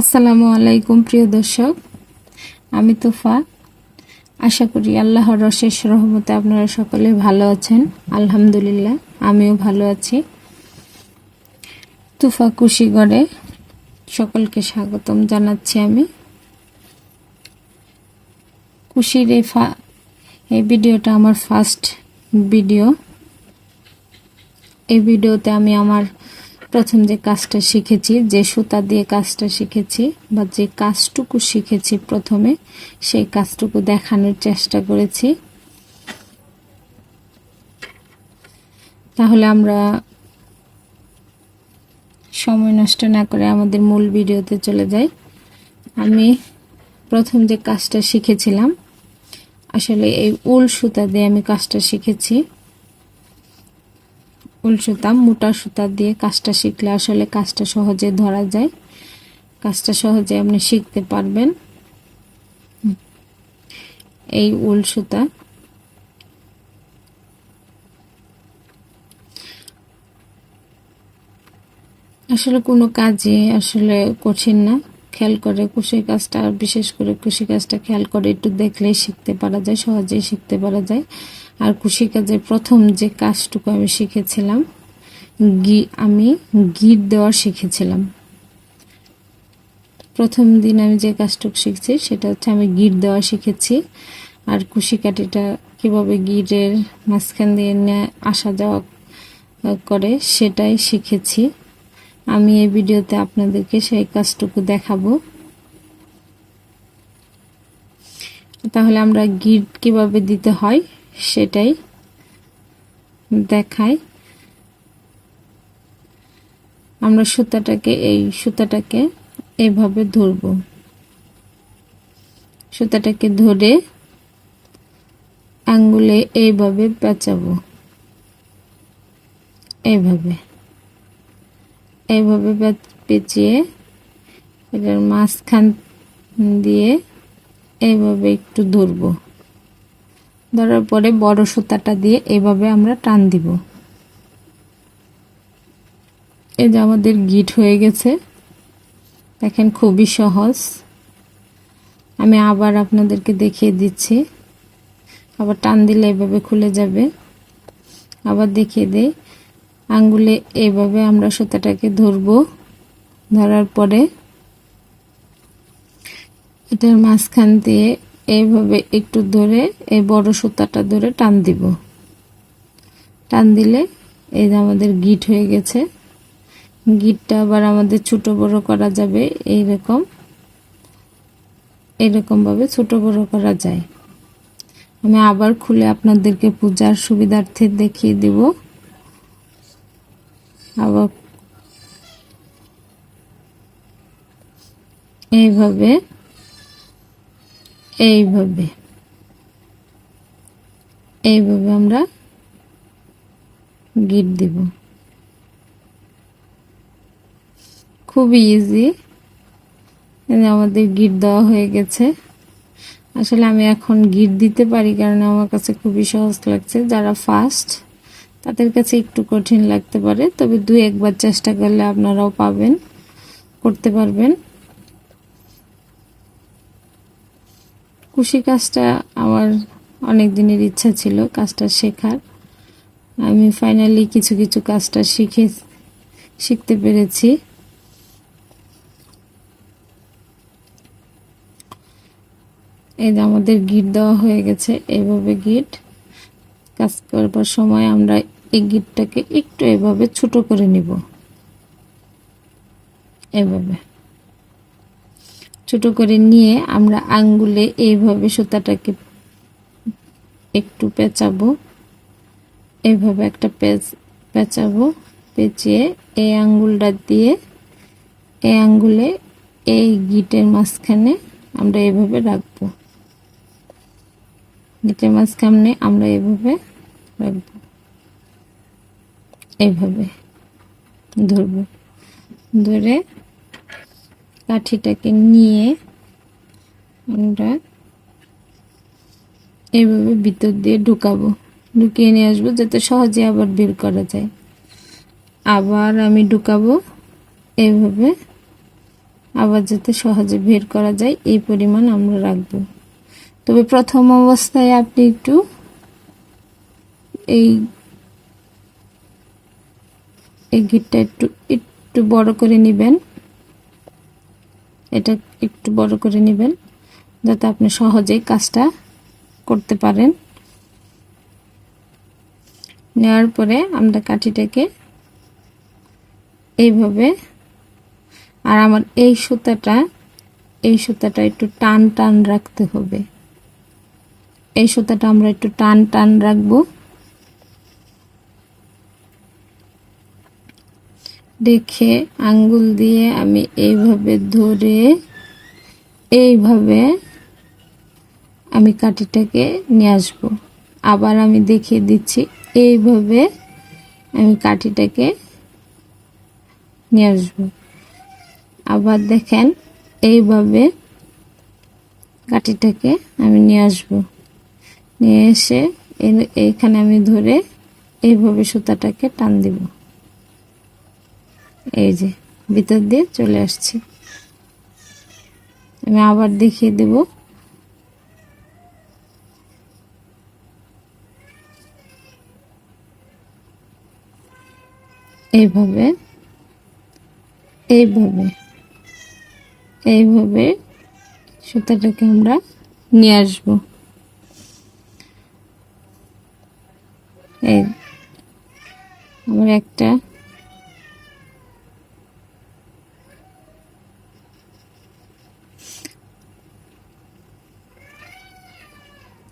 আসসালামু আলাইকুম প্রিয় দর্শক, আমি তোফা। আশা করি আল্লাহর অশেষ রহমতে আপনারা সকলে ভালো আছেন। আলহামদুলিল্লাহ, আমিও ভালো আছি। তুফা কুশিগড়ে সকলকে স্বাগতম জানাচ্ছি। আমি কুশির এই ভিডিওটা আমার ফার্স্ট ভিডিও। এই ভিডিওতে আমি আমার প্রথম যে কাজটা শিখেছি, যে সুতা দিয়ে কাজটা শিখেছি বা যে কাজটুকু শিখেছি প্রথমে, সেই কাজটুকু দেখানোর চেষ্টা করেছি। তাহলে আমরা সময় নষ্ট না করে আমাদের মূল ভিডিওতে চলে যাই। আমি প্রথম যে কাজটা শিখেছিলাম, আসলে এই উল সুতা দিয়ে আমি কাজটা শিখেছি। উল সুতা, মোটা সুতা দিয়ে কাজটা শিখলে আসলে কাজটা সহজে ধরা যায়, কাজটা সহজে আপনি শিখতে পারবেন। এই উল সুতা আসলে কোনো কাজে আসলে কঠিন না, খেয়াল করে কুশি কাজটা, বিশেষ করে কুশি কাজটা খেয়াল করে একটু দেখলেই শিখতে পারা যায়, সহজেই শিখতে পারা যায়। আর কুশি কাজের প্রথম যে কাজটুকু আমি শিখেছিলাম, আমি গিট দেওয়া শিখেছিলাম। প্রথম দিন আমি যে কাজটুকু শিখছি সেটা হচ্ছে আমি গিট দেওয়া শিখেছি। আর কুশি কাঠিটা কীভাবে গিটের মাঝখান দিয়ে আসা যাওয়া করে সেটাই শিখেছি। আমি এই ভিডিওতে আপনাদেরকে সেই কাজটুকু দেখাবো। তাহলে আমরা গিট কিভাবে দিতে হয় সেটাই দেখাই। আমরা সুতাটাকে এইভাবে ধরব, সুতাটাকে ধরে আঙ্গুলে এইভাবে পেঁচাবো, এইভাবে পেঁচিয়ে এটার মাঝখান দিয়ে এইভাবে একটু ধরবো। ধরার পরে বড় সুতাটা দিয়ে এইভাবে আমরা টান দিব। এই যে আমাদের গিট হয়ে গেছে, দেখেন খুবই সহজ। আমি আবার আপনাদেরকে দেখিয়ে দিচ্ছি। আবার টান দিলে এইভাবে খুলে যাবে। আবার দেখিয়ে দেই, আঙ্গুলে এইভাবে আমরা সুতাটাকে ধরবো। ধরার পরে এটার মাঝখান দিয়ে এইভাবে একটু ধরে এই বড় সুতাটা ধরে টান দিব। টান দিলে এই যে আমাদের গিট হয়ে গেছে। গিটটা আবার আমাদের ছোট বড় করা যাবে, এইরকম ভাবে ছোট বড় করা যায়। আমি আবার খুলে আপনাদেরকে পূজার সুবিধার্থে দেখিয়ে দিব। আবার এইভাবে এইভাবে এইভাবে আমরা গিট দিব। খুবই ইজি। আমাদের গিট দেওয়া হয়ে গেছে। আসলে আমি এখন গিট দিতে পারি কারণ আমার কাছে খুবই সহজ লাগছে। যারা ফার্স্ট তাদের কাছে একটু কঠিন লাগতে পারে, তবে 2-1 বার চেষ্টা করলে আপনারাও করতে পারবেন। কুশি কাজটা আমার অনেক দিনের ইচ্ছা ছিল কাজটা শেখার। আমি ফাইনালি কিছু কিছু কাজটা শিখতে পেরেছি। এই যে আমাদের গিট দেওয়া হয়ে গেছে। এইভাবে গিট কাজ করবার সময় আমরা এই গিটটাকে একটু এভাবে ছোট করে নিব। এভাবে ছোট করে নিয়ে আমরা আঙ্গুলে এইভাবে সুতাটাকে একটু পেঁচাবো। এইভাবে একটা পেঁচাবো। পেঁচিয়ে এই আঙ্গুলটা দিয়ে এই আঙ্গুলে এই গিটের মাঝখানে আমরা এইভাবে রাখবো। গিটের মাঝখানে আমরা এইভাবে রাখবো, এইভাবে ধরবো। ধরে কাঠিটাকে নিয়ে আমরা এইভাবে ভিতর দিয়ে ঢুকিয়ে নিয়ে আসবো, যাতে সহজে আবার বের করা যায়। আবার আমি ঢুকাবো এইভাবে আবার যাতে সহজে বের করা যায় এই পরিমাণ আমরা রাখবো। তবে প্রথম অবস্থায় আপনি একটু এই গিটটা একটু বড় করে নেবেন, এটা একটু বড় করে নেবেন যাতে আপনি সহজেই কাজটা করতে পারেন। নেওয়ার পরে আমরা কাঠিটাকে এইভাবে, আর আমার এই সুতাটা একটু টান টান রাখতে হবে। এই সুতাটা আমরা একটু টান টান রাখবো, রেখে আঙ্গুল দিয়ে আমি এইভাবে ধরে এইভাবে আমি কাঠিটাকে নিয়ে আসবো। আবার আমি দেখিয়ে দিচ্ছি, এইভাবে আমি কাঠিটাকে নিয়ে আসবো। আবার দেখেন এইভাবে কাঠিটাকে আমি নিয়ে আসবো, নিয়ে এসে এইখানে আমি ধরে এইভাবে সুতাটাকে টান দিব। এই যে ভিতর দিয়ে চলে আসছে। আমি আবার দেখিয়ে দেব। এইভাবে এইভাবে এইভাবে সুতাটাকে আমরা নিয়ে আসবো। এই আমার একটা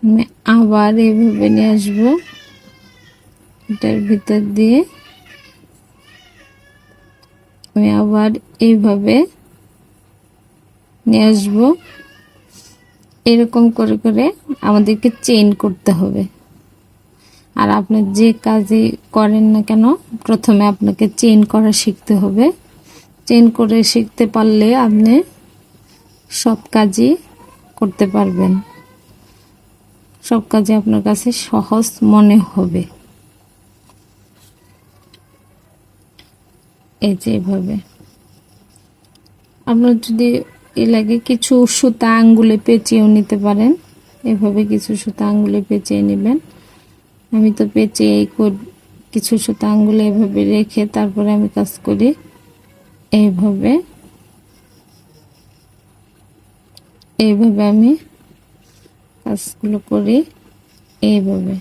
আমি আবার এইভাবে নিয়ে আসবো, এটার ভিতর দিয়ে আমি আবার এইভাবে নিয়ে আসবো। এরকম করে করে আমাদেরকে চেইন করতে হবে। আর আপনি যে কাজই করেন না কেন প্রথমে আপনাকে চেইন করা শিখতে হবে। চেইন করে শিখতে পারলে আপনি সব কাজই করতে পারবেন, সব কাজে আপনার কাছে সহজ মনে হবে। এই যে এভাবে আপনার যদি লাগে কিছু সুতা আঙ্গুলে পেঁচিয়েও নিতে পারেন। এভাবে কিছু সুতা আঙ্গুলে পেঁচিয়ে নেবেন। আমি তো পেঁচিয়ে কিছু সুতা আঙ্গুলে এভাবে রেখে তারপরে আমি কাজ করি। এইভাবে আমি কাজগুলো করি এইভাবে।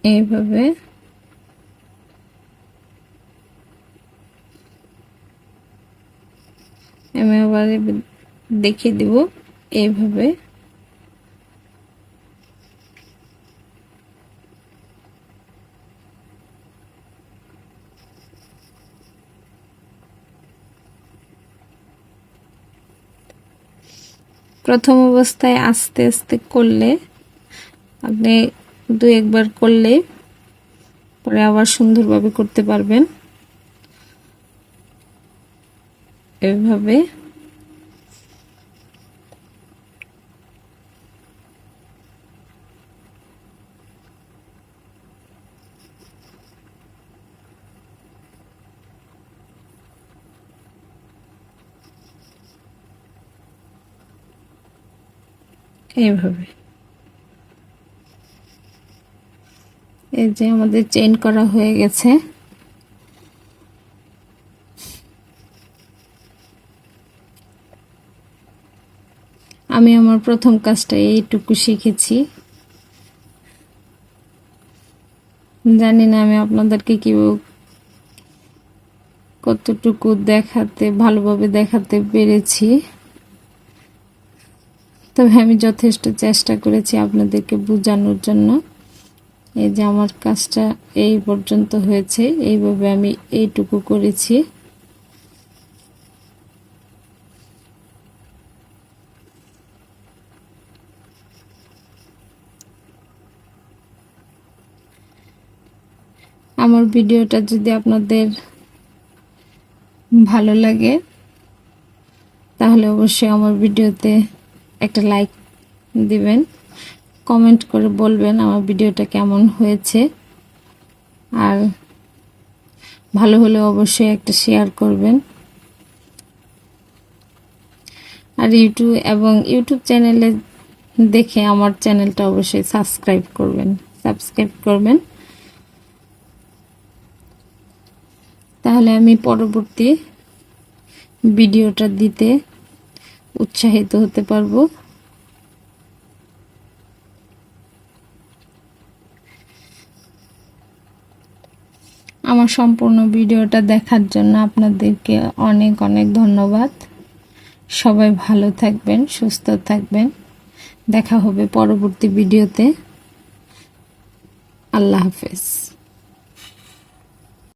এইভাবে আমি আবার দেখিয়ে দিব। এইভাবে প্রথম অবস্থায় আস্তে আস্তে করলে, আপনি দু একবার করলে পরে আবার সুন্দরভাবে করতে পারবেন। এভাবে এইভাবে এই যে আমাদের চেইন করা হয়ে গেছে। আমি আমার প্রথম কাজটা এইটুকু শিখেছি। জানি না আমি আপনাদেরকে কতটুকু ভালোভাবে দেখাতে পেরেছি, তবে আমি যথেষ্ট চেষ্টা করেছি আপনাদেরকে বোঝানোর জন্য। এই যে আমার কাজটা এই পর্যন্ত হয়েছে, এইভাবে আমি এইটুকু করেছি। আমার ভিডিওটা যদি আপনাদের ভালো লাগে তাহলে অবশ্যই আমার ভিডিওতে একটা লাইক দিবেন, কমেন্ট করে বলবেন আমার ভিডিওটা কেমন হয়েছে, আর ভালো হলে অবশ্যই একটা শেয়ার করবেন। আর ইউটিউব চ্যানেলে দেখে আমার চ্যানেলটা অবশ্যই সাবস্ক্রাইব করবেন। তাহলে আমি পরবর্তী ভিডিওটা দিতে উৎসাহিত হতে পারবো। আমার সম্পূর্ণ ভিডিওটা দেখার জন্য আপনাদেরকে অনেক অনেক ধন্যবাদ। সবাই ভালো থাকবেন, সুস্থ থাকবেন। দেখা হবে পরবর্তী ভিডিওতে। আল্লাহ হাফেজ।